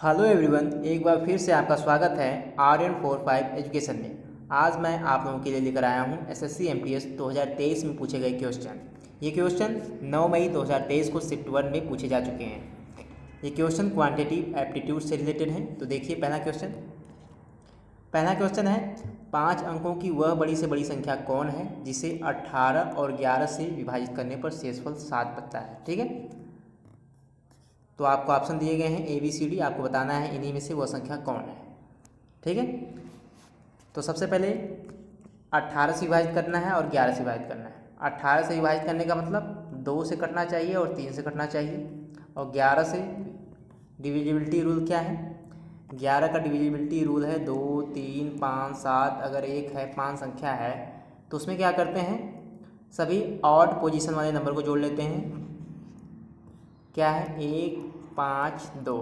Hello everyone, एक बार फिर से आपका स्वागत है RN45 एजुकेशन में। आज मैं आप लोगों के लिए लेकर आया हूं SSC MTS 2023 में पूछे गए क्वेश्चन। ये क्वेश्चन 9 मई 2023 को शिफ्ट 1 में पूछे जा चुके हैं। ये क्वेश्चन क्वांटिटेटिव एप्टीट्यूड से रिलेटेड हैं। तो देखिए पहला क्वेश्चन है 5 अंकों की वह बड़ी से बड़ी संख्या कौन है जिसे 18 और 11 से विभाजित करने पर शेषफल 7 बचता है। ठीक है, तो आपको ऑप्शन दिए गए हैं ABCD, आपको बताना है इन्हीं में से वह संख्या कौन है। ठीक है, तो सबसे पहले 18 से विभाजित करना है और 11 से विभाजित करना है। 18 से विभाजित करने का मतलब 2 से कटना चाहिए और 3 से कटना चाहिए। और 11 से डिविजिबिलिटी रूल क्या है? 11 का डिविजिबिलिटी रूल है 2, 3, 5, 7। अगर एक है 5 संख्या है तो उसमें क्या करते हैं, सभी ऑड पोजीशन वाले नंबर को जोड़ लेते हैं। क्या है? 1, 5, 2।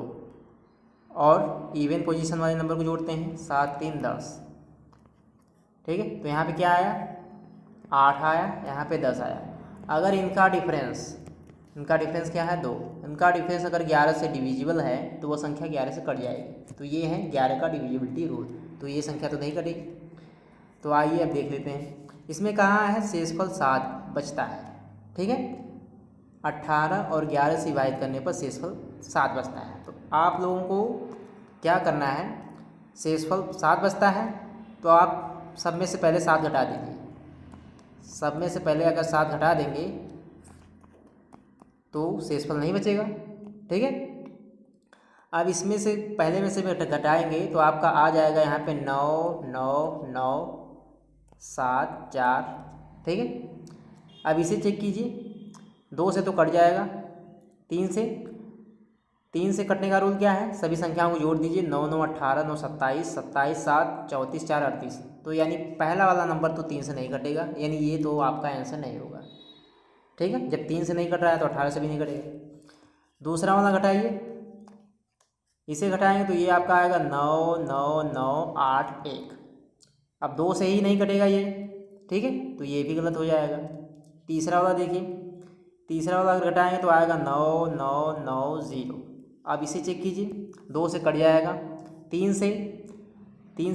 और इवन पोजीशन वाले नंबर को जोड़ते हैं 7, 3, 10। ठीक है, तो यहाँ पे क्या आया? 8 आया, यहाँ पे 10 आया। अगर इनका डिफरेंस क्या है? 2। इनका डिफरेंस अगर 11 से डिविजिबल है तो वो संख्या 11 से कट जाएगी। तो ये है 11 का डिविजिबिलिटी रूल। तो ये संख्या तो नहीं कटेगी। तो आइए अब देख लेते हैं। इसमें कहाँ है शेषफल 7 बचता है। ठीक है, 18 और 11 से विभाजित करने पर शेषफल 7 बचता है। तो आप लोगों को क्या करना है, शेषफल 7 बचता है तो आप सब में से पहले 7 घटा दीजिए। सब में से पहले अगर 7 घटा देंगे तो शेषफल नहीं बचेगा। ठीक है, अब इसमें से पहले में से घटाएंगे तो आपका आ जाएगा यहाँ पे 9, 9, 9, 7, 4। ठीक है, अब इसे चेक कीजिए। 2 से तो कट जाएगा, 3 से कटने का रूल क्या है? सभी संख्याओं को जोड़ दीजिए। 9, 9, 18, 9, 27, 27, 7, 34, 4, 38। तो यानी पहला वाला नंबर तो 3 से नहीं कटेगा, यानी ये तो आपका आंसर नहीं होगा। ठीक है, जब 3 से नहीं कट रहा है तो 18 से भी नहीं कटेगा। दूसरा वाला घटाइए, इसे घटाएंगे तो ये आपका आएगा 9, 9, 9, 8, 1। अब 2 से ही नहीं कटेगा ये। ठीक है, तो ये भी गलत हो जाएगा। तीसरा वाला देखिए, तीसरा वाला अगर घटाएंगे तो आएगा 9, 9, 9, 0। अब इसे चेक कीजिए, 2 से कट जाएगा। 3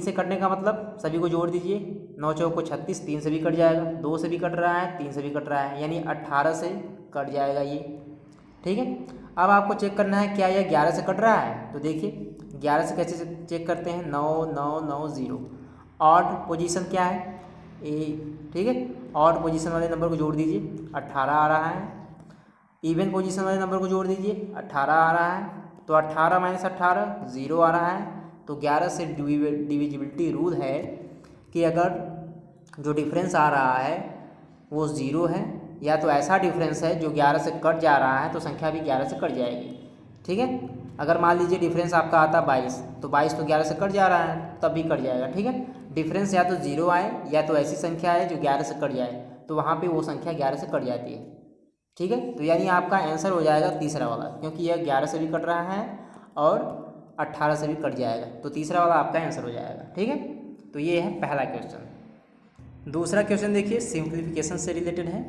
से कटने का मतलब सभी को जोड़ दीजिए। 9 चौको 36, 3 से भी कट जाएगा। 2 से भी कट रहा है, 3 से भी कट रहा है, यानी 18 से कट जाएगा ये। ठीक है, अब आपको चेक करना है क्या यह 11 से कट रहा है। तो देखिए 11 से कैसे चेक करते हैं, 9, 9, 9, 0। ऑड पोजीशन क्या है? ए। ठीक है, ऑड पोजीशन वाले नंबर को जोड़ दीजिए, 18 आ रहा है। इवन पोजीशन वाले नंबर को जोड़ दीजिए, 18 आ रहा है। तो 18 - 18 0 आ रहा है। तो 11 से डिविजिबिलिटी रूल है कि अगर जो डिफरेंस आ रहा है वो 0 है, या तो ऐसा डिफरेंस है जो 11 से कट जा रहा है तो संख्या भी 11 से कट जाएगी। ठीक है, अगर मान लीजिए डिफरेंस आपका आता 22, तो 22 तो 11 से कट जा रहा है, तब भी कट जाएगा। ठीक है, डिफरेंस या तो 0 आए या तो ऐसी संख्या है जो 11 से कट जाए, तो वहाँ पे वो संख्या 11 से कट जाती है। ठीक है, तो यानी आपका आंसर हो जाएगा तीसरा वाला, क्योंकि यह 11 से भी कट रहा है और 18 से भी कट जाएगा, तो तीसरा वाला आपका आंसर हो जाएगा। ठीक है, तो ये है पहला क्वेश्चन। दूसरा क्वेश्चन देखिए सिंप्लीफिकेशन से रिलेटेड है।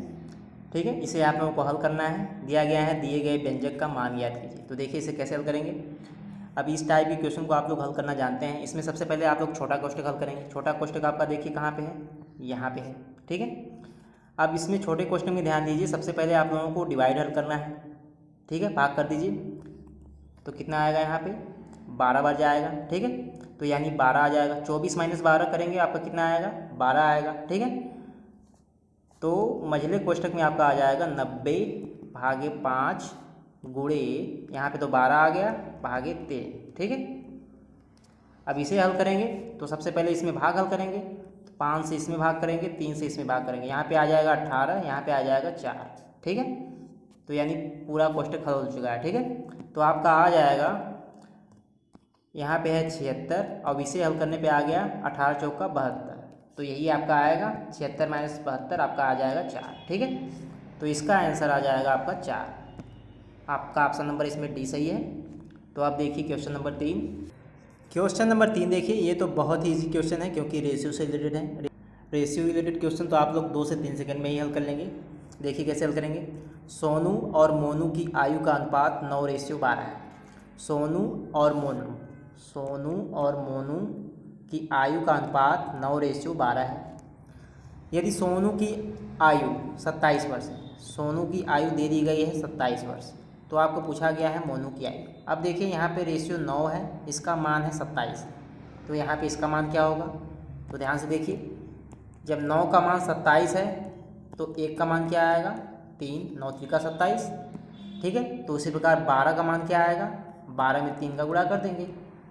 ठीक है, इसे आप लोगों को हल करना है। दिया गया है दिए गए व्यंजक का मान ज्ञात कीजिए। तो देखिए इसे कैसे हल करेंगे। अब इस टाइप के क्वेश्चन को आप लोग हल करना जानते हैं। इसमें सबसे पहले आप लोग छोटा कोष्ठक हल करेंगे। छोटा कोष्ठक आपका देखिए कहाँ पे है, यहाँ पे है। ठीक है, अब इसमें छोटे क्वेश्चन में ध्यान दीजिए। सबसे पहले आप लोगों को डिवाइड हल करना है। ठीक है, भाग कर दीजिए तो कितना आएगा, यहाँ पे 12 बार जाएगा। ठीक है, तो यानी 12 आ जाएगा। 24 - 12 करेंगे आपका कितना आएगा, 12 आएगा। ठीक है, तो मझले कोष्ठक में आपका आ जाएगा 90/5 गुणे, यहाँ पे तो 12 आ गया, भागे 3। ठीक है, अब इसे हल करेंगे तो सबसे पहले इसमें भाग हल करेंगे। 5 से इसमें भाग करेंगे, 3 से इसमें भाग करेंगे। यहाँ पे आ जाएगा 18, यहाँ पे आ जाएगा 4। ठीक है, तो यानी पूरा कोष्ठक हल हो चुका है। ठीक है, तो आपका आ जाएगा, यहाँ पे है 76, अब इसे हल करने पे आ गया 18 चौका 72। तो यही आपका आएगा 76 - 72 आपका आ जाएगा 4। ठीक है, तो इसका आंसर आ जाएगा आपका 4। आपका ऑप्शन नंबर इसमें डी सही है। तो आप देखिए क्वेश्चन नंबर 3। क्वेश्चन नंबर 3 देखिए, ये तो बहुत ही ईजी क्वेश्चन है क्योंकि रेशियो से रिलेटेड है। रेशियो रिलेटेड क्वेश्चन तो आप लोग 2 से 3 सेकंड में ही हल कर लेंगे। देखिए कैसे हल करेंगे। सोनू और मोनू की आयु का अनुपात 9:12 है। सोनू और मोनू की आयु का अनुपात 9:12 है। यदि सोनू की आयु 27 वर्ष है, सोनू की आयु दे दी गई है 27 वर्ष, तो आपको पूछा गया है मोनू की आयु। अब देखिए यहाँ पे रेशियो 9 है, इसका मान है 27, तो यहाँ पे इसका मान क्या होगा? तो ध्यान से देखिए, जब 9 का मान 27 है तो 1 का मान क्या आएगा? 3, 9 3 27, ठीक है। तो उसी प्रकार 12 का मान क्या आएगा? 12 में 3 का गुणा कर देंगे,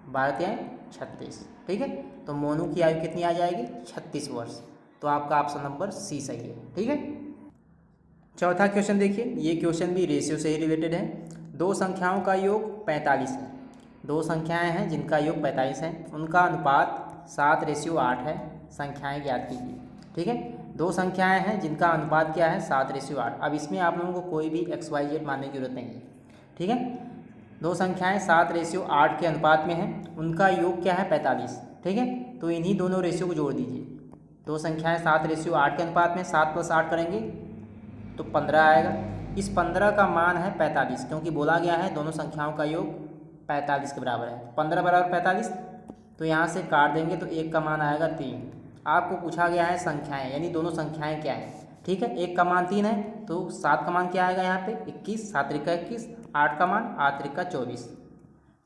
12 3 36, ठीक है। तो मोनू की आयु कितनी आ जाएगी? 36 वर्ष। तो आपका ऑप्शन नंबर सी सही है, ठीक है। चौथा क्वेश्चन देखिए, ये क्वेश्चन भी रेशियो से ही रिलेटेड है। दो संख्याओं का योग 45 है। दो संख्याएं हैं जिनका योग 45 है, उनका अनुपात 7:8 है। संख्याएं ज्ञात कीजिए, ठीक है। दो संख्याएं हैं जिनका अनुपात क्या है? 7:8। अब इसमें आप लोगों को कोई भी XYZ मानने की जरूरत नहीं है, ठीक है। दो संख्याएं 7:8 के अनुपात में हैं, उनका योग क्या है? 45, ठीक है। तो इन्हीं दोनों रेशियो को जोड़ दीजिए। दो संख्याएं 7:8 के अनुपात में, 7 + 8 करेंगे तो 15 आएगा। इस 15 का मान है 45, क्योंकि बोला गया है दोनों संख्याओं का योग 45 के बराबर है। 15 बराबर 45, तो यहाँ से काट देंगे तो 1 का मान आएगा 3। आपको पूछा गया है संख्याएं, यानी दोनों संख्याएं क्या हैं, ठीक है। 1 का मान 3 है, तो 7 का मान क्या आएगा यहाँ पे? 21, 7 3 21, 8 का मान 8 3 24,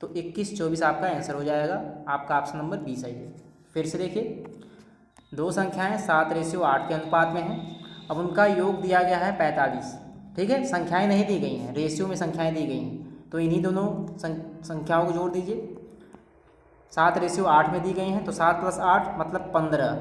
तो 21 24 आपका आंसर हो जाएगा। आपका ऑप्शन नंबर बी सही है। फिर से देखिए, दो संख्याएं 7:8 के अनुपात में हैं, अब उनका योग दिया गया है 45, ठीक है। संख्याएं नहीं दी गई हैं, रेशियो में संख्याएं दी गई हैं, तो इन्हीं दोनों संख्याओं को जोड़ दीजिए। 7:8 में दी गई हैं, तो 7 + 8 मतलब 15,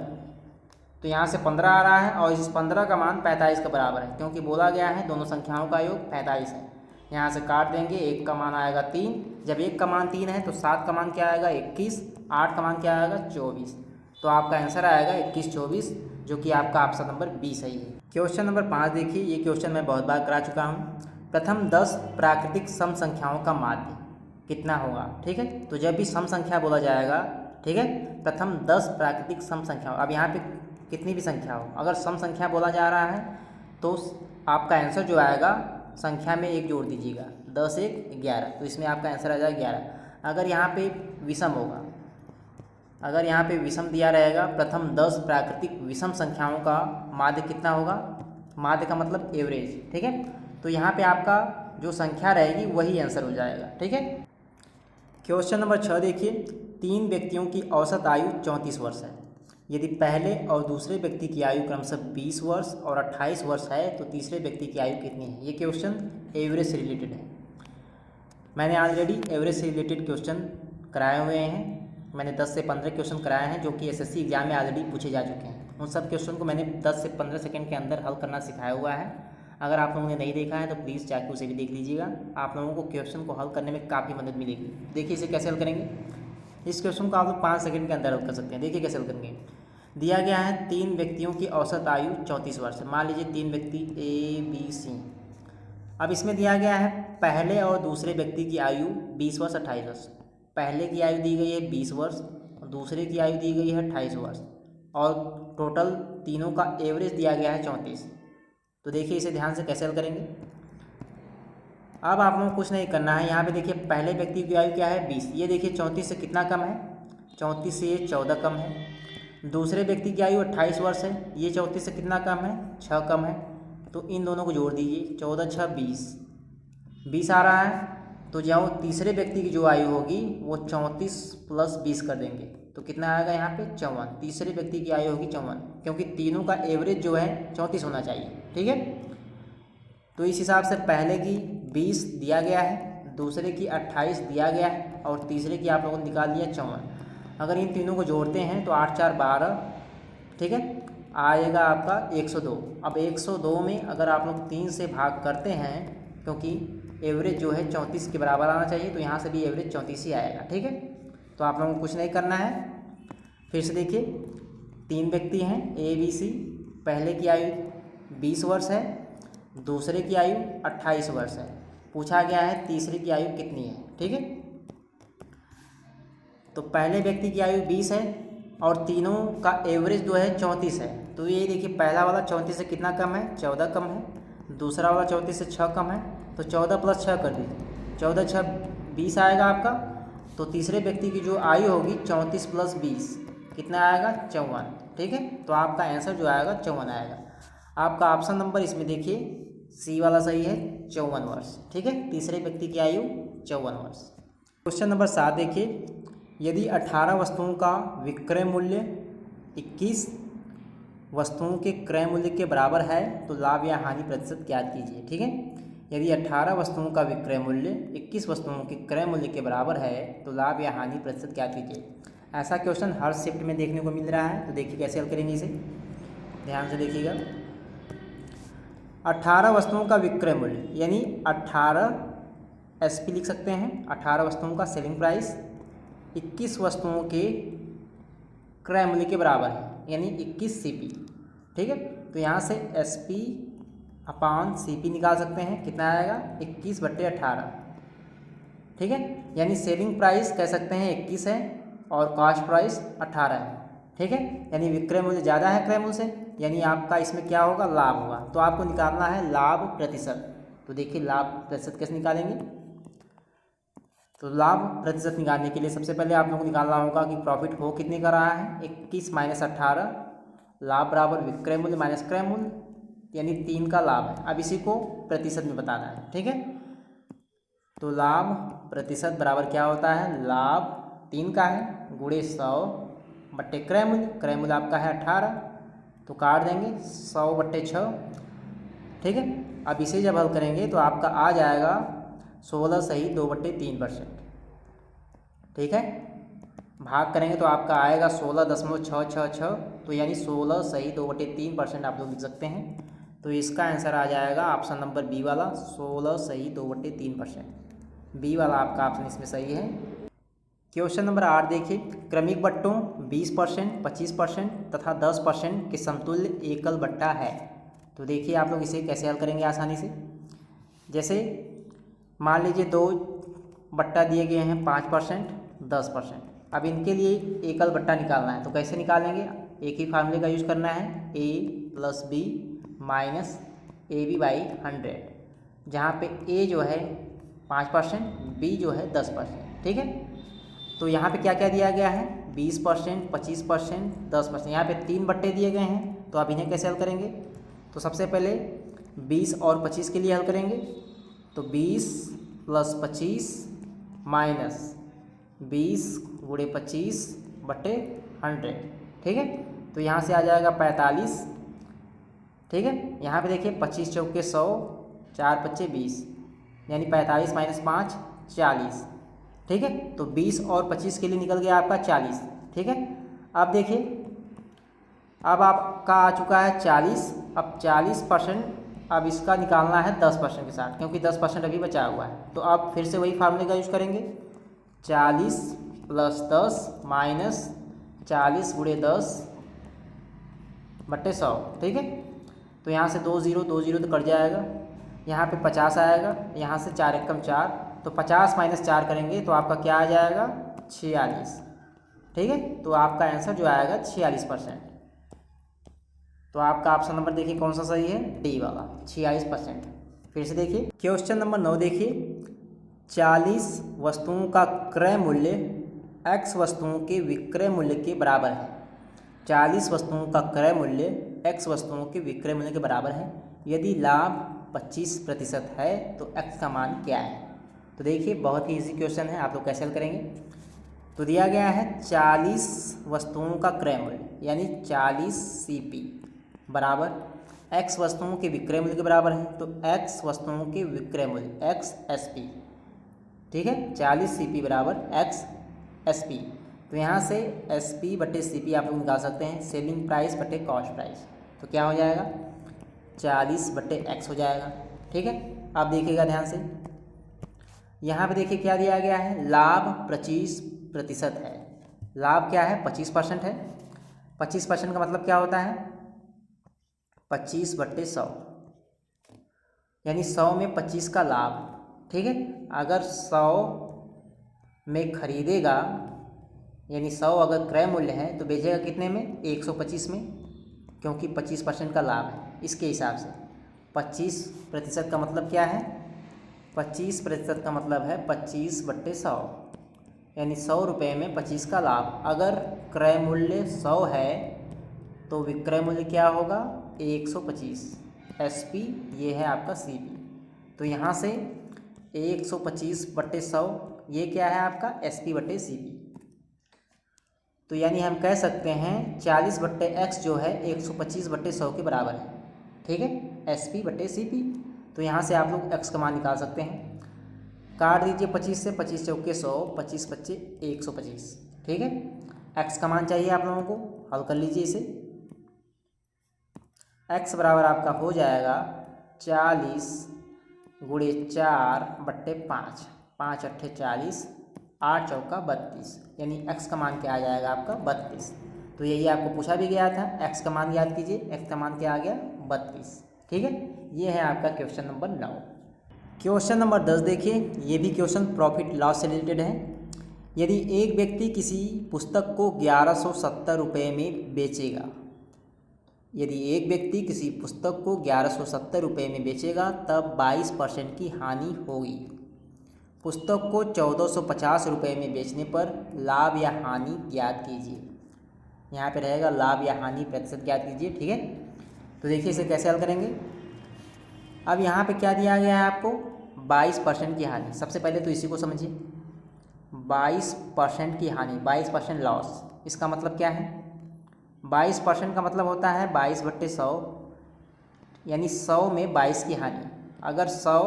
तो यहाँ से 15 आ रहा है, और इस 15 का मान 45 के बराबर है, क्योंकि बोला गया है दोनों संख्याओं का योग 45 है। यहाँ से काट देंगे, 1 का मान आएगा 3। जब 1 का मान 3 है तो 7 का मान क्या आएगा? 21, 8 का मान क्या आएगा? 24। तो आपका आंसर आएगा 21 24, जो कि आपका ऑप्शन नंबर बी सही है। क्वेश्चन नंबर 5 देखिए, ये क्वेश्चन मैं बहुत बार करा चुका हूँ। प्रथम 10 प्राकृतिक सम संख्याओं का माध्य कितना होगा, ठीक है। तो जब भी सम संख्या बोला जाएगा, ठीक है, प्रथम 10 प्राकृतिक सम संख्याओं, अब यहाँ पे कितनी भी संख्या हो, अगर सम संख्या बोला जा रहा है तो आपका आंसर जो आएगा, संख्या में 1 जोड़ दीजिएगा, 10 1 11, तो इसमें आपका आंसर आ जाएगा 11। अगर यहाँ पे विषम होगा, अगर यहाँ पे विषम दिया रहेगा, प्रथम 10 प्राकृतिक विषम संख्याओं का माध्य कितना होगा? माध्य का मतलब एवरेज, ठीक है। तो यहाँ पे आपका जो संख्या रहेगी वही आंसर हो जाएगा, ठीक है। क्वेश्चन नंबर 6 देखिए, 3 व्यक्तियों की औसत आयु 34 वर्ष है। यदि पहले और दूसरे व्यक्ति की आयु क्रमशः 20 वर्ष और 28 वर्ष है, तो तीसरे व्यक्ति की आयु कितनी है? ये क्वेश्चन एवरेज से रिलेटेड है। मैंने ऑलरेडी एवरेज से रिलेटेड क्वेश्चन कराए हुए हैं। मैंने 10 से 15 क्वेश्चन कराए हैं, जो कि SSC एग्जाम में ऑलरेडी पूछे जा चुके हैं। उन सब क्वेश्चन को मैंने 10 से 15 सेकंड के अंदर हल करना सिखाया हुआ है। अगर आप लोगों ने नहीं देखा है तो प्लीज़ जाके उसे भी देख लीजिएगा। आप लोगों को क्वेश्चन को हल करने में काफ़ी मदद मिलेगी। देखिए इसे कैसे हल करेंगे। इस क्वेश्चन को आप लोग 5 सेकंड के अंदर हल कर सकते हैं। देखिए कैसे हल करेंगे। दिया गया है 3 व्यक्तियों की औसत आयु 34 वर्ष है। मान लीजिए 3 व्यक्ति ABC। अब इसमें दिया गया है पहले और दूसरे व्यक्ति की आयु 20 वर्ष 28 वर्ष। पहले की आयु दी गई है 20 वर्ष, दूसरे की आयु दी गई है 28 वर्ष, और टोटल तीनों का एवरेज दिया गया है 34। तो देखिए इसे ध्यान से कैसे हल करेंगे। अब आप लोगों को कुछ नहीं करना है। यहाँ पे देखिए पहले व्यक्ति की आयु क्या है 20, ये देखिए 34 से कितना कम है? 34 से ये 14 कम है। दूसरे व्यक्ति की आयु 28 वर्ष है, ये 34 से कितना कम है? 6 कम है। तो इन दोनों को जोड़ दीजिए, 14 6 20 आ रहा है। तो जो तीसरे व्यक्ति की जो आयु होगी वो 34 + 20 कर देंगे, तो कितना आएगा यहाँ पे? 54। तीसरे व्यक्ति की आयु होगी 54, क्योंकि तीनों का एवरेज जो है 34 होना चाहिए, ठीक है। तो इस हिसाब से पहले की 20 दिया गया है, दूसरे की 28 दिया गया है, और तीसरे की आप लोगों ने निकाल लिया 54। अगर इन तीनों को जोड़ते हैं तो 8 4 12, ठीक है, आएगा आपका 102। अब 102 में अगर आप लोग 3 से भाग करते हैं, क्योंकि एवरेज जो है 34 के बराबर आना चाहिए, तो यहाँ से भी एवरेज 34 ही आएगा, ठीक है। तो आप लोगों को कुछ नहीं करना है। फिर से देखिए 3 व्यक्ति हैं ABC। पहले की आयु 20 वर्ष है, दूसरे की आयु 28 वर्ष है। पूछा गया है तीसरे की आयु कितनी है, ठीक है। तो पहले व्यक्ति की आयु 20 है और तीनों का एवरेज जो है 34 है। तो ये देखिए पहला वाला 34 से कितना कम है? 14 कम है। दूसरा वाला 34 से 6 कम है, तो 14 + 6 कर दीजिए, 14 6 20 आएगा आपका। तो तीसरे व्यक्ति की जो आयु होगी 34 + 20 कितना आएगा 54। ठीक है, तो आपका आंसर जो आएगा 54 आएगा। आपका ऑप्शन नंबर इसमें देखिए सी वाला सही है, 54 वर्ष। ठीक है, तीसरे व्यक्ति की आयु 54 वर्ष। क्वेश्चन नंबर 7 देखिए, यदि 18 वस्तुओं का विक्रय मूल्य 21 वस्तुओं के क्रय मूल्य के बराबर है तो लाभ या हानि प्रतिशत ज्ञात कीजिए। ठीक है, यदि 18 वस्तुओं का विक्रय मूल्य 21 वस्तुओं के क्रय मूल्य के बराबर है तो लाभ या हानि प्रतिशत ज्ञात कीजिए। ऐसा क्वेश्चन हर शिफ्ट में देखने को मिल रहा है, तो देखिए कैसे हल करेंगे इसे, ध्यान से देखिएगा। 18 वस्तुओं का विक्रय मूल्य यानी 18 SP लिख सकते हैं, 18 वस्तुओं का सेलिंग प्राइस 21 वस्तुओं के क्रय मूल्य के बराबर है यानी 21 CP। ठीक है, तो यहाँ से SP/CP निकाल सकते हैं, कितना आएगा 21/18। ठीक है, यानी सेलिंग प्राइस कह सकते हैं 21 है और कॉस्ट प्राइस 18 है। ठीक है, यानी विक्रय मूल्य ज़्यादा है क्रय मूल्य से, यानी आपका इसमें क्या होगा लाभ होगा। तो आपको निकालना है लाभ प्रतिशत। तो देखिए लाभ प्रतिशत कैसे निकालेंगे, तो लाभ प्रतिशत निकालने के लिए सबसे पहले आप लोगों को निकालना होगा कि प्रॉफिट हो कितने का रहा है 21 - 18, लाभ बराबर विक्रय मूल्य माइनस क्रय मूल्य यानी 3 का लाभ है। अब इसी को प्रतिशत में बताना है। ठीक है, तो लाभ प्रतिशत बराबर क्या होता है, लाभ 3 का है गुणे 100 क्रय मूल्य। क्रय मूल्य आपका है 18, तो काट देंगे 100/6। ठीक है, अब इसे जब हल करेंगे तो आपका आ जाएगा 16 सही 2/3%। ठीक है, भाग करेंगे तो आपका आएगा 16.666, तो यानी 16 सही 2/3% आप लोग लिख सकते हैं। तो इसका आंसर आ जाएगा ऑप्शन नंबर बी वाला, 16 सही 2/3%। बी वाला आपका ऑप्शन इसमें सही है। क्वेश्चन नंबर 8 देखिए, क्रमिक बट्टों 20%, 25% तथा 10% के समतुल्य एकल बट्टा है। तो देखिए आप लोग इसे कैसे हल करेंगे आसानी से। जैसे मान लीजिए 2 बट्टा दिए गए हैं 5%, 10%। अब इनके लिए एकल बट्टा निकालना है, तो कैसे निकालेंगे, एक ही फार्मूले का यूज करना है, A + B - AB/100, जहाँ पे A जो है 5%, B जो है 10%। ठीक है, तो यहाँ पे क्या क्या दिया गया है 20%, 25%, 10%। यहाँ पे 3 बट्टे दिए गए हैं, तो अब इन्हें कैसे हल करेंगे। तो सबसे पहले 20 और 25 के लिए हल करेंगे, तो 20 + 25 - 20 × 25/100। ठीक है, तो यहाँ से आ जाएगा 45। ठीक है, यहाँ पे देखिए 25 चौके 100, 4 × 5 = 20, यानी 45 - 5 40। ठीक है, तो 20 और 25 के लिए निकल गया आपका 40। ठीक है, अब देखिए अब आपका आ चुका है 40। अब 40%, अब इसका निकालना है 10% के साथ, क्योंकि 10% अभी बचा हुआ है। तो अब फिर से वही फार्मूले का यूज करेंगे, 40 + 10 - 40 × 10/100। ठीक है, तो यहाँ से 2 0 2 0 तो कट जाएगा, यहाँ पे 50 आएगा, यहाँ से 4 एकम 4, तो 50 - 4 करेंगे तो आपका क्या आ जाएगा 46। ठीक है, तो आपका आंसर जो आएगा 46%। तो आपका ऑप्शन नंबर देखिए कौन सा सही है, डी वाला 46%। फिर से देखिए क्वेश्चन नंबर 9 देखिए, 40 वस्तुओं का क्रय मूल्य x वस्तुओं के विक्रय मूल्य के बराबर है। 40 वस्तुओं का क्रय मूल्य x वस्तुओं के विक्रय मूल्य के बराबर है। यदि लाभ 25% है तो x का मान क्या है। तो देखिए बहुत ही इजी क्वेश्चन है, आप लोग कैसे हल करेंगे। तो दिया गया है 40 वस्तुओं का क्रय मूल्य यानी 40 CP बराबर x वस्तुओं के विक्रय मूल्य के बराबर है, तो x वस्तुओं के विक्रय मूल्य x SP। ठीक है, 40 CP बराबर x SP। तो यहाँ से SP/CP आप लोग निकाल सकते हैं, सेलिंग प्राइस बटे कॉस्ट प्राइस। तो क्या हो जाएगा 40/x हो जाएगा। ठीक है, अब देखिएगा ध्यान से, यहाँ पे देखिए क्या दिया गया है, लाभ 25% है। लाभ क्या है 25% है। 25% का मतलब क्या होता है 25/100, यानी 100 में 25 का लाभ। ठीक है, अगर 100 में खरीदेगा यानी 100 अगर क्रय मूल्य है तो बेचेगा कितने में 125 में, क्योंकि 25% का लाभ है। इसके हिसाब से 25% का मतलब क्या है 25% का मतलब है 25/100, यानी 100 रुपये में 25 का लाभ। अगर क्रय मूल्य 100 है तो विक्रय मूल्य क्या होगा 125। SP ये है आपका CP। तो यहाँ से 125/100 ये क्या है आपका SP/CP। तो यानी हम कह सकते हैं 40/x जो है 125/100 के बराबर है। ठीक है, SP/CP। तो यहाँ से आप लोग x का मान निकाल सकते हैं। काट दीजिए 25 से, 25 चौके 100, 25 पच्चे 125। ठीक है, x का मान चाहिए आप लोगों को, हल कर लीजिए इसे। x बराबर आपका हो जाएगा 40 गुणे 4/5, 5 अट्ठे 40, 8 चौका 32, यानी x का मान क्या आ जाएगा आपका 32। तो यही आपको पूछा भी गया था, x का मान याद कीजिए, x का मान क्या आ गया 32। ठीक है, ये है आपका क्वेश्चन नंबर 9। क्वेश्चन नंबर 10 देखिए, ये भी क्वेश्चन प्रॉफिट लॉस से रिलेटेड है। यदि एक व्यक्ति किसी पुस्तक को 1170 रुपये में बेचेगा, यदि एक व्यक्ति किसी पुस्तक को 1170 रुपये में बेचेगा तब 22% की हानि होगी। पुस्तक को 1450 रुपये में बेचने पर लाभ या हानि ज्ञात कीजिए। यहाँ पे रहेगा लाभ या हानि प्रतिशत ज्ञात कीजिए। ठीक है, तो देखिए इसे कैसे हल करेंगे। अब यहाँ पे क्या दिया गया है आपको 22% की हानि। सबसे पहले तो इसी को समझिए, 22% की हानि, 22% लॉस। इसका मतलब क्या है, 22% का मतलब होता है 22/100, यानी 100 में 22 की हानि। अगर 100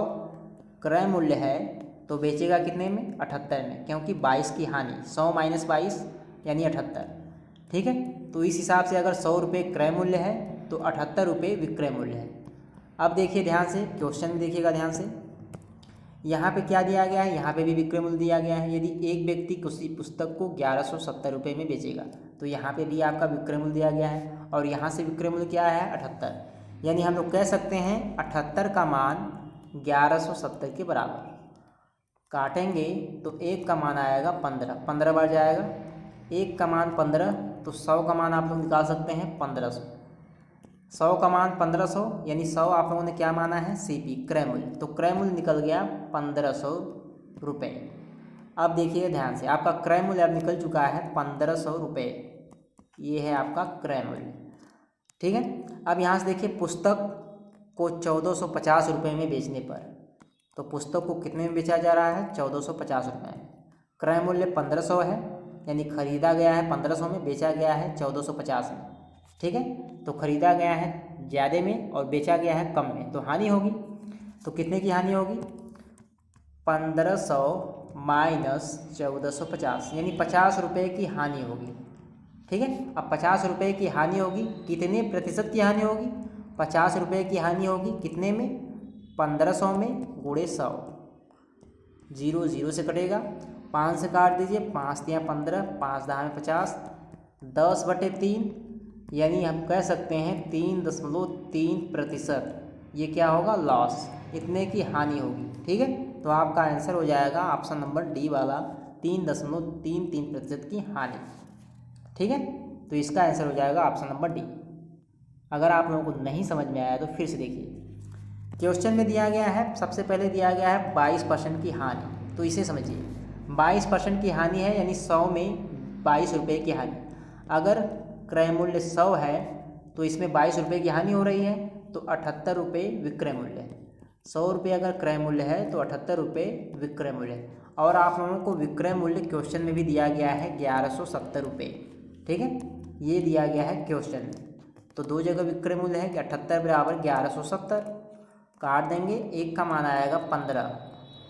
क्रय मूल्य है तो बेचेगा कितने में 78 में, क्योंकि 22 की हानि, 100 - 22 यानी 78। ठीक है, तो इस हिसाब से अगर 100 रुपये क्रय मूल्य है तो 78 रुपये विक्रय मूल्य है। अब देखिए ध्यान से, क्वेश्चन में देखिएगा ध्यान से, यहाँ पे क्या दिया गया है, यहाँ पे भी विक्रय मूल्य दिया गया है। यदि एक व्यक्ति किसी पुस्तक को 1170 रुपये में बेचेगा तो यहाँ पे भी आपका विक्रय मूल्य दिया गया है, और यहाँ से विक्रय मूल्य क्या है 78, यानी हम लोग कह सकते हैं 78 का मान 1170 के बराबर। काटेंगे तो एक का मान आएगा 15, 15 बार जाएगा, एक का मान 15, तो 100 का मान आप लोग निकाल सकते हैं 1500। 100 का मान 1500, यानी 100 आप लोगों ने क्या माना है CP क्रय मूल्य, तो क्रय मूल्य निकल गया 1500 रुपये। अब देखिए ध्यान से, आपका क्रय मूल्य अब निकल चुका है 1500 रुपये, ये है आपका क्रय मूल्य। ठीक है, अब यहाँ से देखिए पुस्तक को 1450 रुपये में बेचने पर, तो पुस्तक को कितने में बेचा जा रहा है 1450 रुपये में। क्रय मूल्य 1500 है, यानी खरीदा गया है 1500 में, बेचा गया है 1450 में। ठीक है, तो खरीदा गया है ज़्यादा में और बेचा गया है कम में, तो हानि होगी। तो कितने की हानि होगी 1500 माइनस 1450, यानी 50 रुपये की हानि होगी। ठीक है, अब 50 रुपये की हानि होगी, कितने प्रतिशत की हानि होगी 50 रुपये की हानि होगी, कितने में 1500 में गुणे 100, 0 0 से कटेगा, 5 से काट दीजिए, 5 × 15, 5 × 50, 10/3, यानी हम कह सकते हैं 3.3%। ये क्या होगा लॉस, इतने की हानि होगी। ठीक है, तो आपका आंसर हो जाएगा ऑप्शन नंबर डी वाला, 3.33% की हानि। ठीक है, तो इसका आंसर हो जाएगा ऑप्शन नंबर डी। अगर आप लोगों को नहीं समझ में आया तो फिर से देखिए, क्वेश्चन में दिया गया है, सबसे पहले दिया गया है 22% की हानि, तो इसे समझिए 22% की हानि है, यानी 100 में 22 रुपये की हानि। अगर क्रय मूल्य 100 है तो इसमें 22 रुपये की हानि हो रही है, तो 78 रुपये विक्रय मूल्य है। 100 रुपये अगर क्रय मूल्य है तो 78 रुपये विक्रय मूल्य है। और आप लोगों को विक्रय मूल्य क्वेश्चन में भी दिया गया है 1170 रुपये। ठीक है, ये दिया गया है क्वेश्चन में, तो दो जगह विक्रय मूल्य है कि 78 बराबर 1170, काट देंगे, एक का मान आएगा 15,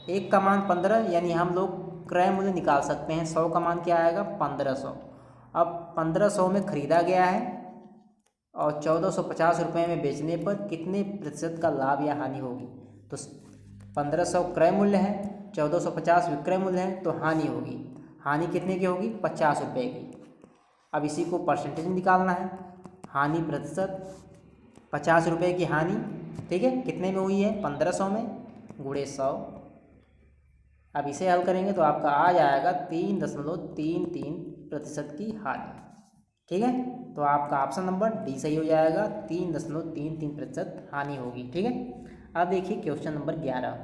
एक का मान 15, यानी हम लोग क्रय मूल्य निकाल सकते हैं। 100 का मान क्या आएगा 1500। अब 1500 में ख़रीदा गया है और 1450 रुपये में बेचने पर कितने प्रतिशत का लाभ या हानि होगी, तो 1500 क्रय मूल्य है, 1450 विक्रय मूल्य है, तो हानि होगी। हानि कितने की होगी 50 रुपये की। अब इसी को परसेंटेज में निकालना है, हानि प्रतिशत 50 रुपये की हानि। ठीक है, कितने में हुई है 1500 में गुणे 100। अब इसे हल करेंगे तो आपका आ जाएगा 3.33% की हानि। ठीक है, तो आपका ऑप्शन नंबर डी सही हो जाएगा, 3.33% हानि होगी। ठीक है, अब देखिए क्वेश्चन नंबर 11।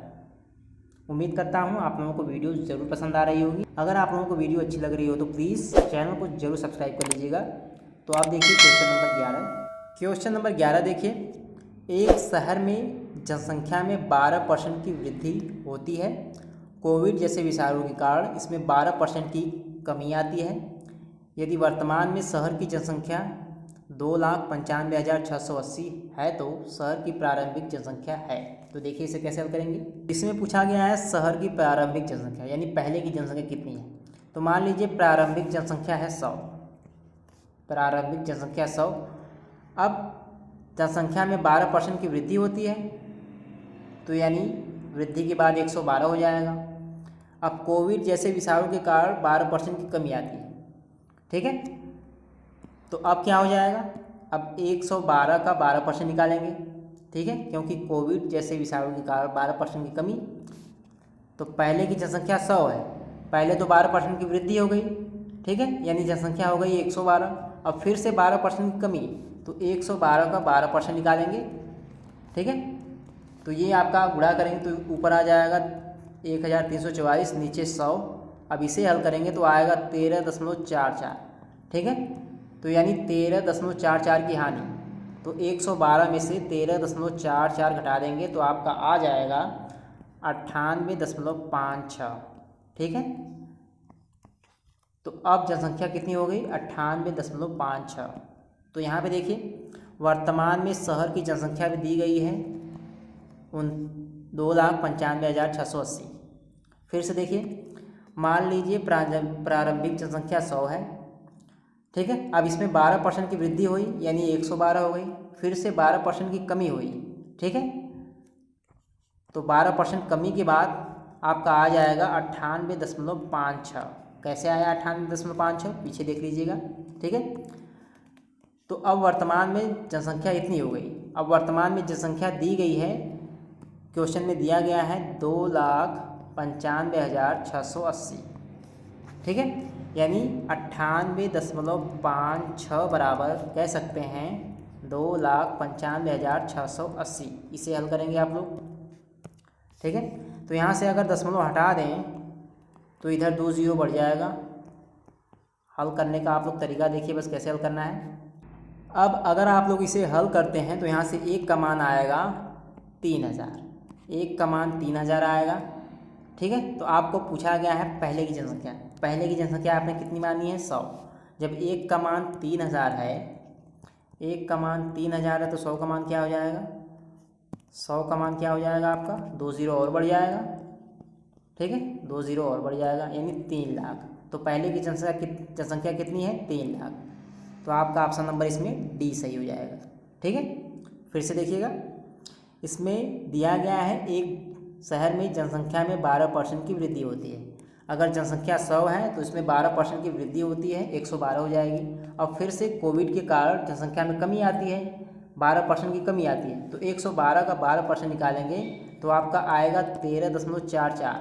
उम्मीद करता हूँ आप लोगों को वीडियो ज़रूर पसंद आ रही होगी। अगर आप लोगों को वीडियो अच्छी लग रही हो तो प्लीज़ चैनल को ज़रूर सब्सक्राइब कर लीजिएगा। तो आप देखिए क्वेश्चन नंबर 11 देखिए, एक शहर में जनसंख्या में 12% की वृद्धि होती है। कोविड जैसे विषाणु के कारण इसमें 12% की कमी आती है। यदि वर्तमान में शहर की जनसंख्या 2,95,680 है तो शहर की प्रारंभिक जनसंख्या है। तो देखिए इसे कैसे हल करेंगे। इसमें पूछा गया है शहर की प्रारंभिक जनसंख्या यानी पहले की जनसंख्या कितनी है। तो मान लीजिए प्रारंभिक जनसंख्या है 100, प्रारंभिक जनसंख्या 100। अब जनसंख्या में 12% की वृद्धि होती है तो यानी वृद्धि के बाद 112 हो जाएगा। अब कोविड जैसे विषाणु के कारण 12% की कमी आती है, ठीक है। तो अब क्या हो जाएगा, अब 112 का 12% निकालेंगे, ठीक है, क्योंकि कोविड जैसे विषाणु के कारण 12% की कमी। तो पहले की जनसंख्या 100 है, पहले तो 12% की वृद्धि हो गई, ठीक है, यानी जनसंख्या हो गई 112। अब फिर से 12% की कमी, तो 112 का 12% निकालेंगे, ठीक है। तो ये आपका गुणा करेंगे तो ऊपर आ जाएगा 1344, नीचे 100। अब इसे हल करेंगे तो आएगा 13.44, ठीक है। तो यानी 13.44 की हानि, तो 112 में से 13.44 घटा देंगे तो आपका आ जाएगा 98.56, ठीक है। तो अब जनसंख्या कितनी हो गई, 98.56। तो यहाँ पे देखिए वर्तमान में शहर की जनसंख्या भी दी गई है 2,95,680। फिर से देखिए, मान लीजिए प्रारंभिक जनसंख्या 100 है, ठीक है। अब इसमें 12% की वृद्धि हुई यानी 112 हो गई, फिर से 12% की कमी हुई, ठीक है। तो 12% कमी के बाद आपका आ जाएगा 98.56। कैसे आया 98.56, पीछे देख लीजिएगा, ठीक है। तो अब वर्तमान में जनसंख्या इतनी हो गई। अब वर्तमान में जनसंख्या दी गई है, क्वेश्चन में दिया गया है 2,95,680, ठीक है, यानी 98.56 बराबर कह सकते हैं 2,95,680। इसे हल करेंगे आप लोग, ठीक है। तो यहाँ से अगर दशमलव हटा दें तो इधर 2 0 बढ़ जाएगा। हल करने का आप लोग तरीका देखिए बस कैसे हल करना है। अब अगर आप लोग इसे हल करते हैं तो यहाँ से 1 का मान आएगा 3000, 1 का मान 3000 आएगा, ठीक है। तो आपको पूछा गया है पहले की जनसंख्या, पहले की जनसंख्या आपने कितनी मानी है 100। जब 1 का मान 3000 है, 1 का मान 3000 है तो 100 का मान क्या हो जाएगा, 100 का मान क्या हो जाएगा आपका 2 0 और बढ़ जाएगा, ठीक है, 2 0 और बढ़ जाएगा यानी 3 लाख। तो पहले की जनसंख्या कितनी है 3 लाख। तो आपका ऑप्शन नंबर इसमें डी सही हो जाएगा, ठीक है। फिर से देखिएगा, इसमें दिया गया है एक शहर में जनसंख्या में 12% की वृद्धि होती है। अगर जनसंख्या 100 है तो इसमें 12% की वृद्धि होती है, 112 हो जाएगी। अब फिर से कोविड के कारण जनसंख्या में कमी आती है, 12% की कमी आती है। तो 112 का 12% निकालेंगे तो आपका आएगा 13.44।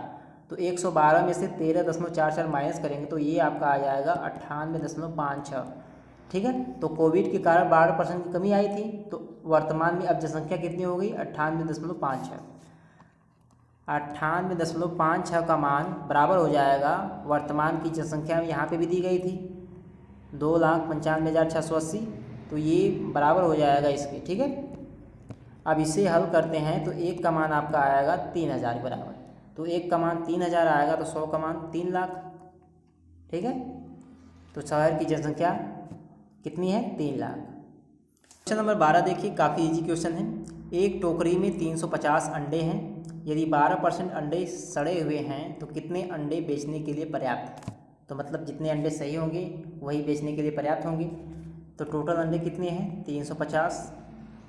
तो 112 में से 13.44 माइनस करेंगे तो ये आपका आ जाएगा 98.56, ठीक है। तो कोविड के कारण 12% की कमी आई थी, तो वर्तमान में अब जनसंख्या कितनी हो गई 98.56। 98.56 का मान बराबर हो जाएगा वर्तमान की जनसंख्या में यहाँ पे भी दी गई थी 2,95,680। तो ये बराबर हो जाएगा इसके, ठीक है। अब इसे हल करते हैं तो 1 का मान आपका आएगा 3000 बराबर। तो 1 का मान 3000 आएगा तो 100 का मान 3 लाख, ठीक है। तो शहर की जनसंख्या कितनी है 3 लाख। क्वेश्चन नंबर 12 देखिए, काफ़ी इजी क्वेश्चन है। एक टोकरी में 350 अंडे हैं। यदि 12% अंडे सड़े हुए हैं तो कितने अंडे बेचने के लिए पर्याप्त है। तो मतलब जितने अंडे सही होंगे वही बेचने के लिए पर्याप्त होंगे। तो टोटल अंडे कितने हैं 350।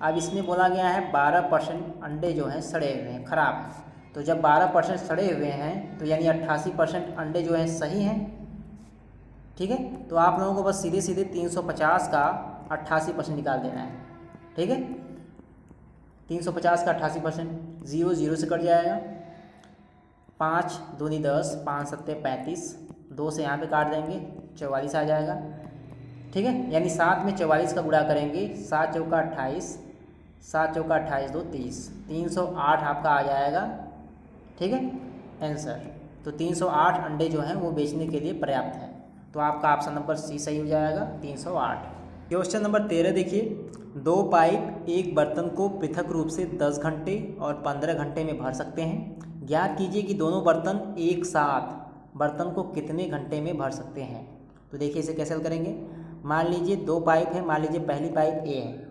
अब इसमें बोला गया है 12% अंडे जो हैं सड़े हुए हैं, ख़राब। तो जब 12% सड़े हुए हैं तो यानी 88% अंडे जो हैं सही हैं, ठीक है। तो आप लोगों को बस सीधे सीधे 350 का 88% निकाल देना है, ठीक है। 350 का 88%, 0 0 से कट जाएगा, 5 दूनी 10, 5 सत्ते 35, 2 से यहाँ पे काट देंगे 44 आ जाएगा, ठीक है। यानी 7 में 44 का गुणा करेंगे, 7 चौका 28, 7 चौका 28 2 30, 308 आपका आ जाएगा, ठीक है। आंसर। तो 308 अंडे जो हैं वो बेचने के लिए पर्याप्त है। तो आपका ऑप्शन नंबर सी सही हो जाएगा, 308। क्वेश्चन नंबर 13 देखिए, दो पाइप एक बर्तन को पृथक रूप से 10 घंटे और 15 घंटे में भर सकते हैं। ज्ञात कीजिए कि दोनों बर्तन एक साथ बर्तन को कितने घंटे में भर सकते हैं। तो देखिए इसे कैसे हल करेंगे। मान लीजिए दो पाइप है, मान लीजिए पहली पाइप ए है,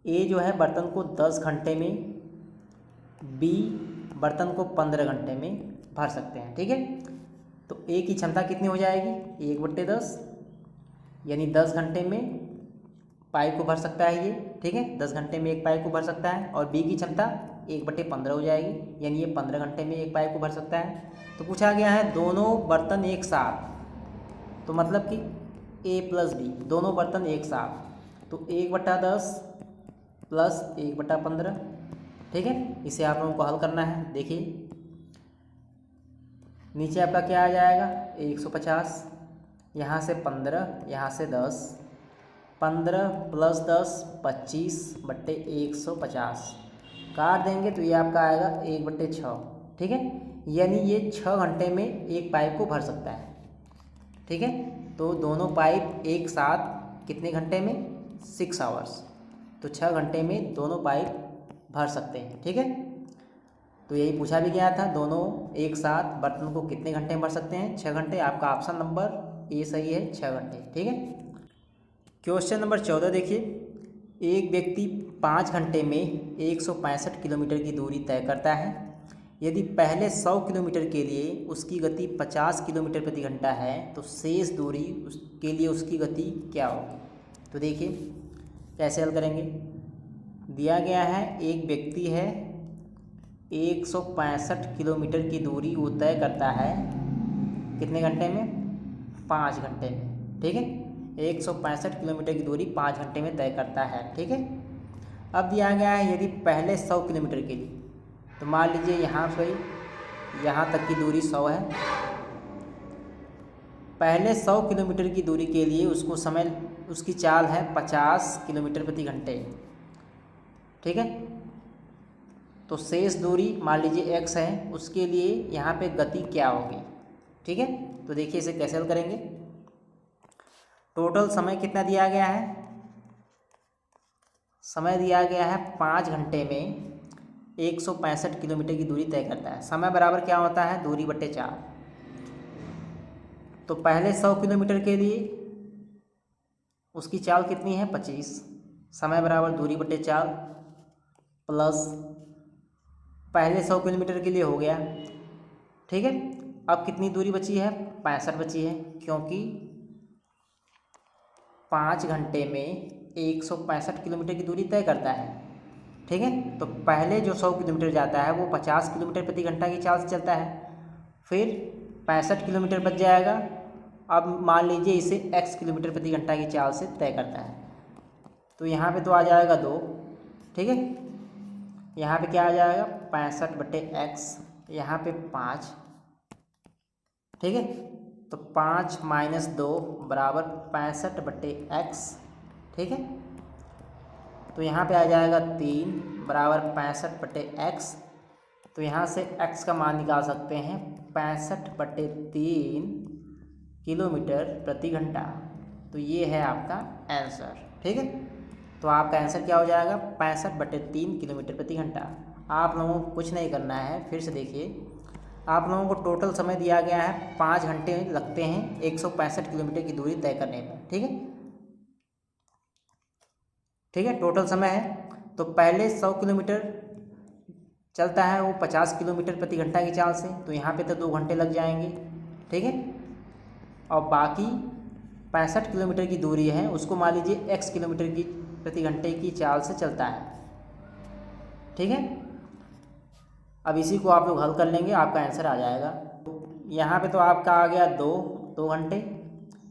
ए जो है बर्तन को 10 घंटे में, बी बर्तन को 15 घंटे में भर सकते हैं। ठीक है, तो ए की क्षमता कितनी हो जाएगी, 1/10, यानी 10 घंटे में पाइप को भर सकता है ये। ठीक है, 10 घंटे में एक पाइप को भर सकता है। और बी की क्षमता 1/15 हो जाएगी, यानी ये 15 घंटे में एक पाइप को भर सकता है। तो पूछा गया है दोनों बर्तन एक साथ, तो मतलब कि ए प्लस बी दोनों बर्तन एक साथ, तो 1/10 प्लस 1/15। ठीक है, इसे आप लोगों को हल करना है। देखिए नीचे आपका क्या आ जाएगा, 150, यहाँ से 15, यहाँ से 10, 15 प्लस 10 25/150 काट देंगे तो ये आपका आएगा 1/6। ठीक है, यानी ये 6 घंटे में एक पाइप को भर सकता है। ठीक है, तो दोनों पाइप एक साथ कितने घंटे में, 6 आवर्स, तो 6 घंटे में दोनों पाइप भर सकते हैं। ठीक है, तो यही पूछा भी गया था, दोनों एक साथ बर्तन को कितने घंटे में भर सकते हैं, 6 घंटे। आपका ऑप्शन नंबर ए सही है, 6 घंटे। ठीक है, क्वेश्चन नंबर 14 देखिए, एक व्यक्ति 5 घंटे में 165 किलोमीटर की दूरी तय करता है। यदि पहले 100 किलोमीटर के लिए उसकी गति 50 किलोमीटर प्रति घंटा है तो शेष दूरी उसके लिए उसकी गति क्या होगी। तो देखिए कैसे हल करेंगे। दिया गया है एक व्यक्ति है 165 किलोमीटर की दूरी वो तय करता है कितने घंटे में, 5 घंटे में। ठीक है, 165 किलोमीटर की दूरी 5 घंटे में तय करता है। ठीक है, अब दिया गया है यदि पहले 100 किलोमीटर के लिए, तो मान लीजिए यहाँ से यहाँ तक की दूरी 100 है। पहले 100 किलोमीटर की दूरी के लिए उसको समय, उसकी चाल है 50 किलोमीटर प्रति घंटे। ठीक है, तो शेष दूरी मान लीजिए x है, उसके लिए यहाँ पे गति क्या होगी। ठीक है, तो देखिए इसे कैसे हल करेंगे। टोटल समय कितना दिया गया है, समय दिया गया है 5 घंटे में 165 किलोमीटर की दूरी तय करता है। समय बराबर क्या होता है, दूरी बटे 4। तो पहले 100 किलोमीटर के लिए उसकी चाल कितनी है, 25, समय बराबर दूरी बटे 4 प्लस पहले 100 किलोमीटर के लिए हो गया। ठीक है, अब कितनी दूरी बची है, 65 बची है, क्योंकि 5 घंटे में 165 किलोमीटर की दूरी तय करता है। ठीक है, तो पहले जो 100 किलोमीटर जाता है वो 50 किलोमीटर प्रति घंटा की चाल से चलता है, फिर 65 किलोमीटर बच जाएगा। अब मान लीजिए इसे x किलोमीटर प्रति घंटा की चाल से तय करता है, तो यहाँ पे तो आ जाएगा 2। ठीक है, यहाँ पे क्या आ जाएगा, 65/x, यहाँ पे 5। ठीक है, तो 5 - 2 बराबर 65/x। ठीक है, तो यहाँ पे आ जाएगा 3 बराबर 65/x। तो यहाँ से x का मान निकाल सकते हैं 65/3 किलोमीटर प्रति घंटा। तो ये है आपका आंसर। ठीक है, तो आपका आंसर क्या हो जाएगा, 65/3 किलोमीटर प्रति घंटा। आप लोगों को कुछ नहीं करना है, फिर से देखिए, आप लोगों को टोटल समय दिया गया है 5 घंटे लगते हैं 165 किलोमीटर की दूरी तय करने पर। ठीक है, ठीक है, टोटल समय है। तो पहले 100 किलोमीटर चलता है वो 50 किलोमीटर प्रति घंटा की चाल से, तो यहाँ पे तो 2 घंटे लग जाएंगे। ठीक है, और बाकी 65 किलोमीटर की दूरी है उसको मान लीजिए x किलोमीटर की प्रति घंटे की चाल से चलता है। ठीक है, अब इसी को आप लोग हल कर लेंगे, आपका आंसर आ जाएगा। यहाँ पे तो आपका आ गया 2 घंटे,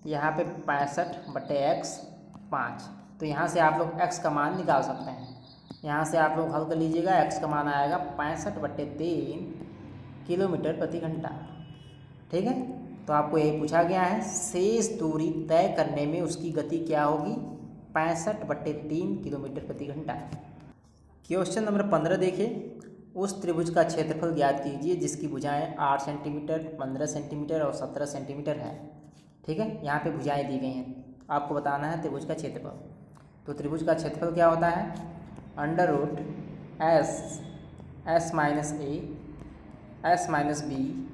यहाँ पे 65/x 5। तो यहाँ से आप लोग x का मान निकाल सकते हैं। यहाँ से आप लोग हल कर लीजिएगा, x का मान आएगा 65/3 किलोमीटर प्रति घंटा। ठीक है, तो आपको यही पूछा गया है, शेष दूरी तय करने में उसकी गति क्या होगी, 65/3 किलोमीटर प्रति घंटा। क्वेश्चन नंबर 15 देखिए, उस त्रिभुज का क्षेत्रफल ज्ञात कीजिए जिसकी भुजाएं 8 सेंटीमीटर, 15 सेंटीमीटर और 17 सेंटीमीटर है। ठीक है, यहाँ पे भुजाएं दी गई हैं, आपको बताना है त्रिभुज का क्षेत्रफल। तो त्रिभुज का क्षेत्रफल क्या होता है, under root S, S minus A, S minus B,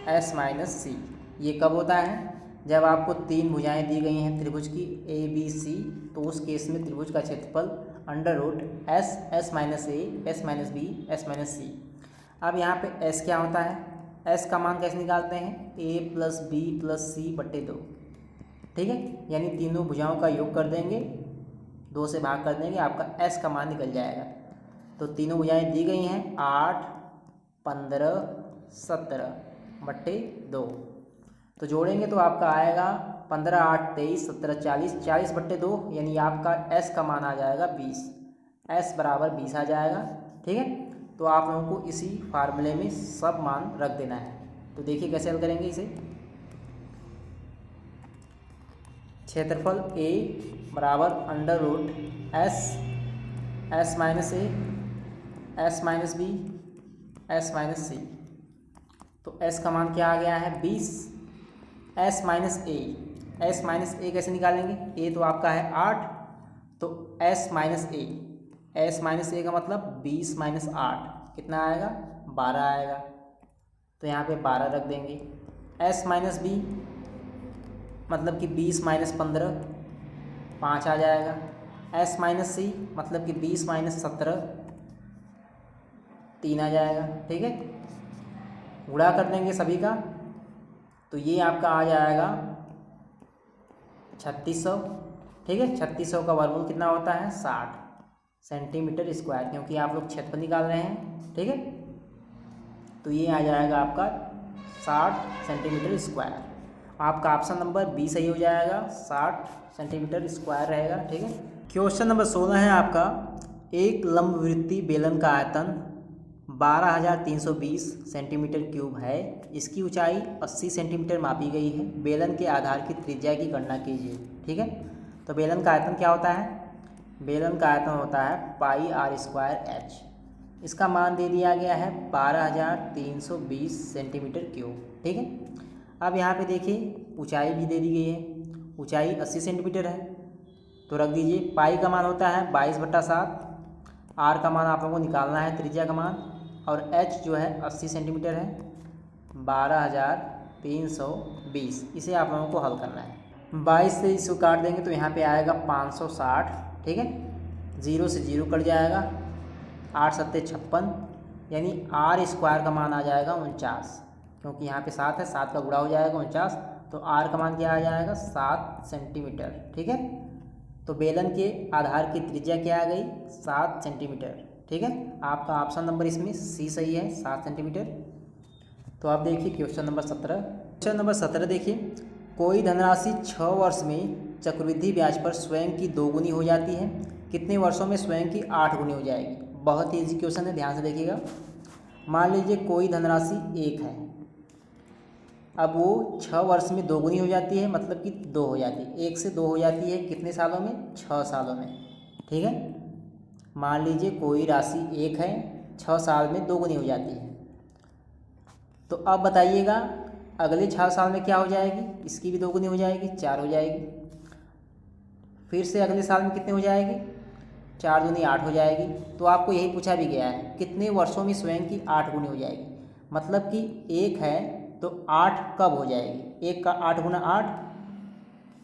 S minus C. ये कब होता है, जब आपको 3 भुजाएं दी गई हैं त्रिभुज की ए बी सी, तो उस केस में त्रिभुज का क्षेत्रफल under root S, S minus A, S minus B, S minus C. अब यहाँ पे एस क्या होता है, एस का मान कैसे निकालते हैं, ए प्लस बी प्लस सी बट्टे 2। ठीक है, यानी तीनों भुजाओं का योग कर देंगे, 2 से भाग कर देंगे, आपका एस का मान निकल जाएगा। तो तीनों भुजाएं दी गई हैं 8, 15, 17 बट्टे 2। तो जोड़ेंगे तो आपका आएगा 15, 8, 23, 17, 40, 40 बट्टे 2, यानी आपका एस का मान आ जाएगा 20, एस बराबर 20 आ जाएगा। ठीक है, तो आप लोगों को इसी फार्मूले में सब मान रख देना है। तो देखिए कैसे हल करेंगे इसे। क्षेत्रफल ए बराबर under root S, S minus A, S minus B, S minus C. तो एस का मान क्या आ गया है 20, S minus A, S minus A कैसे निकालेंगे, ए तो आपका है 8, तो S minus A, S minus A का मतलब 20 माइनस 8 कितना आएगा, 12 आएगा। तो यहाँ पे 12 रख देंगे। एस माइनस बी मतलब कि 20 माइनस 15 5 आ जाएगा। एस माइनस सी मतलब कि 20 माइनस 17 3 आ जाएगा। ठीक है, गुणा कर देंगे सभी का, तो ये आपका आ जाएगा 3600। ठीक है, 3600 का वर्गमूल कितना होता है 60 सेंटीमीटर स्क्वायर, क्योंकि आप लोग क्षेत्रफल निकाल रहे हैं। ठीक है, तो ये आ जाएगा आपका 60 सेंटीमीटर स्क्वायर। आपका ऑप्शन नंबर बी सही हो जाएगा, 60 सेंटीमीटर स्क्वायर रहेगा। ठीक है, क्वेश्चन नंबर 16 है आपका, एक लंबवृत्तीय बेलन का आयतन 12,320 सेंटीमीटर क्यूब है, इसकी ऊंचाई 80 सेंटीमीटर मापी गई है, बेलन के आधार की त्रिज्या की गणना कीजिए। ठीक है, तो बेलन का आयतन क्या होता है, बेलन का आयतन होता है पाई आर स्क्वायर एच। इसका मान दे दिया गया है 12,320 सेंटीमीटर क्यूब। ठीक है, अब यहाँ पे देखिए ऊंचाई भी दे दी गई है, ऊंचाई 80 सेंटीमीटर है, तो रख दीजिए। पाई का मान होता है 22/7, आर का मान आप लोगों को निकालना है त्रिज्या का मान, और एच जो है 80 सेंटीमीटर है, 12,320। इसे आप लोगों को हल करना है। 22 से इसको काट देंगे तो यहाँ पे आएगा 560। ठीक है, 0 से 0 कट जाएगा, 8 सत्ते 56, यानी आर स्क्वायर का मान आ जाएगा 49, क्योंकि यहाँ पे 7 है, 7 का गुणा हो जाएगा 49, तो आर का मान क्या आ जाएगा 7 सेंटीमीटर। ठीक है, तो बेलन के आधार की त्रिज्या क्या आ गई 7 सेंटीमीटर। ठीक है, आपका ऑप्शन नंबर इसमें सी सही है, 7 सेंटीमीटर। तो आप देखिए क्वेश्चन नंबर 17। क्वेश्चन नंबर 17 देखिए, कोई धनराशि 6 वर्ष में चक्रवृद्धि ब्याज पर स्वयं की 2 गुनी हो जाती है, कितने वर्षों में स्वयं की 8 गुनी हो जाएगी। बहुत ही ईजी क्वेश्चन है, ध्यान से देखिएगा। मान लीजिए कोई धनराशि 1 है, अब वो 6 वर्ष में 2 गुनी हो जाती है, मतलब कि 2 हो जाती है, 1 से 2 हो जाती है, कितने सालों में 6 सालों में। ठीक है, मान लीजिए कोई राशि 1 है, 6 साल में 2 गुनी हो जाती है, तो अब बताइएगा अगले 6 साल में क्या हो जाएगी, इसकी भी 2 गुनी हो जाएगी, 4 हो जाएगी। फिर से अगले साल में कितने हो जाएगी, 4 दूनी 8 हो जाएगी। तो आपको यही पूछा भी गया है कितने वर्षों में स्वयं की 8 गुनी हो जाएगी, मतलब कि 1 है तो 8 कब हो जाएगी, 1 का 8 गुना 8,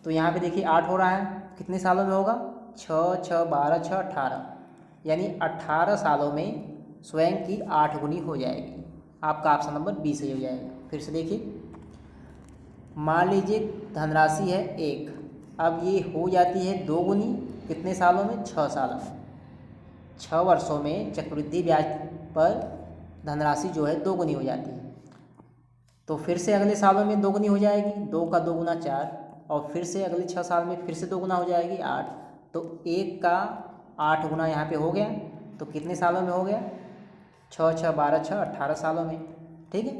तो यहाँ पे देखिए 8 हो रहा है, कितने सालों में होगा 6, 6, 12, 6, 18, यानी 18 सालों में स्वयं की 8 गुनी हो जाएगी। आपका ऑप्शन नंबर बी सही हो जाएगा। फिर से देखिए, मान लीजिए धनराशि है 1, अब ये हो जाती है 2 गुनी, कितने सालों में 6 सालों में, 6 वर्षों में चक्रवृद्धि ब्याज पर धनराशि जो है 2 गुनी हो जाती है। तो फिर से अगले सालों में 2 गुनी हो जाएगी, 2 का 2 गुना 4, और फिर से अगले 6 साल में फिर से 2 गुना हो जाएगी 8, तो 1 का 8 गुना यहाँ पे हो गया, तो कितने सालों में हो गया 6, 6, 12, 6, 18 सालों में। ठीक है,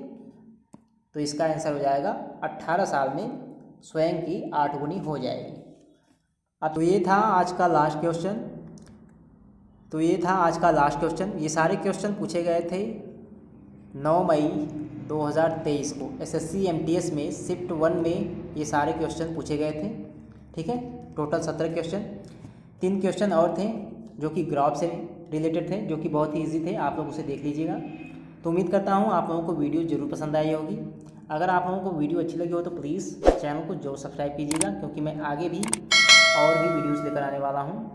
तो इसका आंसर हो जाएगा 18 साल में स्वयं की 8 गुनी हो जाएगी। अब तो ये था आज का लास्ट क्वेश्चन। तो ये था आज का लास्ट क्वेश्चन। ये सारे क्वेश्चन पूछे गए थे 9 मई 2023 को SSC MTS में शिफ्ट 1 में ये सारे क्वेश्चन पूछे गए थे। ठीक है, टोटल 17 क्वेश्चन। 3 क्वेश्चन और थे जो कि ग्राफ से रिलेटेड थे, जो कि बहुत ही ईजी थे, आप लोग उसे देख लीजिएगा। तो उम्मीद करता हूँ आप लोगों को वीडियो ज़रूर पसंद आई होगी। अगर आप लोगों को वीडियो अच्छी लगी हो तो प्लीज़ चैनल को जरूर सब्सक्राइब कीजिएगा, क्योंकि मैं आगे भी और भी वीडियोस लेकर आने वाला हूँ।